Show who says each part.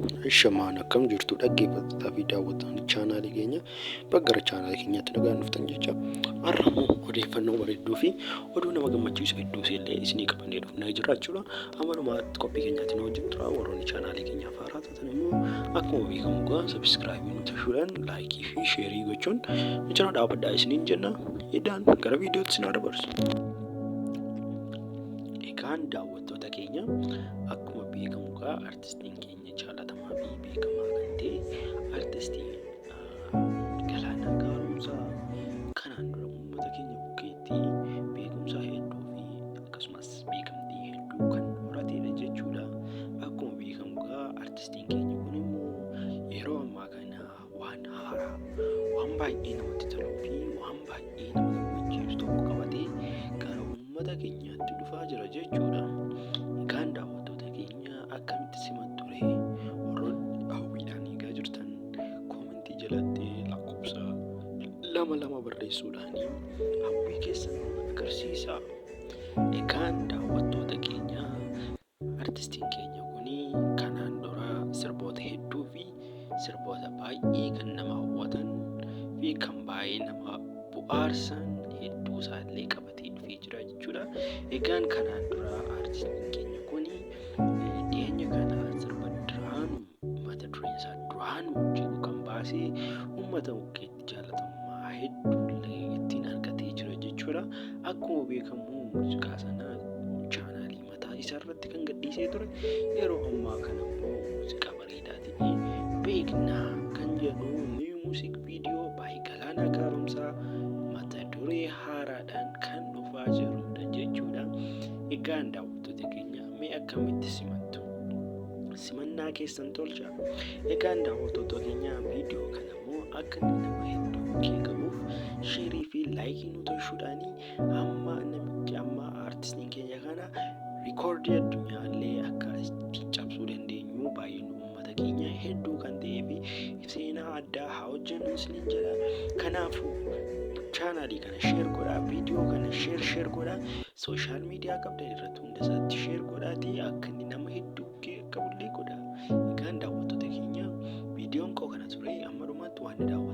Speaker 1: Shamaan akkam jirtu dhaggeeffattoota fi daawwattoonni chaanaalii keenya bakka chaanaalii keenyatti nagaan dhuftan jecha har'a odeeffannoo bareedduu fi oduu nama gammachiisu hedduu illee isinii qabannee dhufnee jirra jechuudha. Amma qophii keenyatti nu wajjin tura. Warroonni chaanaalii keenyaaf haaraa taatan immoo akkuma beekamu sabskraayibii nu tashuudhaan laayikii fi sheerii gochuun michana dhaabadhaa isiniin jenna. Eddaan gara viidiyootti isin dabarsu. Egaan daawwattoota keenya akkuma beekamu artistiin keenya jaalatamaa fi beekamaa kan ta'e artistii Galaanaa Gaaromsaa kanaan dura uummata keenya bukkeetti beekumsa hedduu fi akkasumas beekamtii hedduu kan horatedha jechuudha. Akkuma beekamu artistiin keenya kun immoo yeroo ammaa kana waan haaraa waan baay'ee namatti toluu fi waan baay'ee nama gammachiisu tokko qabatee gara uummata keenyaatti dhufaa jira jechuudha. Egaan daawwattoota keenya akkamitti simattu warroonni hawwiidhaan eegaa jirtan koomentii jalatti lakkoofsa lama barreessuudhaan hawwii keessan agarsiisa. Egaan daawwattoota keenya artistiin keenya kuni kanaan dura sirboota hedduu fi sirboota baay'ee kan nama hawwatan fi kan baay'ee nama bu'aarsan hedduu isaallee qabatee dhufee jira jechuudha. Egaan kanaan dura artistiin keenya kuni dhiyeenya kana sirba duraanuu mata dureen isaa duraanuu jedhu kan baasee uummata bukkeetti jaalatamummaa hedduullee ittiin argatee jira jechuudha. Akkuma beekamu muuziqaa sana chaanaalii mataa isaa irratti kan gadhiisee ture yeroo ammaa kana immoo muuziqaa bareedaa ta'e beeknaa kan jedhu niw muuziq viidiyoo baay'ee Galaanaa Gaaromsaa mata duree haaraadhaan kan dhufaa jirudha jechuudha. Egaan daawwattoota keenya mee akkamitti simattu? Simannaa keessan tolcha. Egaan daawwattoota keenya viidiyoo kana immoo akka nama hedduu beekamuuf sheerii fi laayikii nu tolchuudhaan amma artistiin keenya kana riikoordii addunyaallee akka ittiin cabsuu dandeenyu baay'een uummata keenya hedduu kan ta'ee fi seenaa addaa haa hojjennu isiniin jedha. Kanaafuu chaanaalii kana sheer godhaa, viidiyoo kana sheer godhaa, sooshaal miidiyaa qabdan irratti hunda isaatti sheer godhaatii akka inni nama hedduu qabullee godhaa. Egaan daawwattoota keenya viidiyoon koo kana ture amma dhumaatti waan daawwattan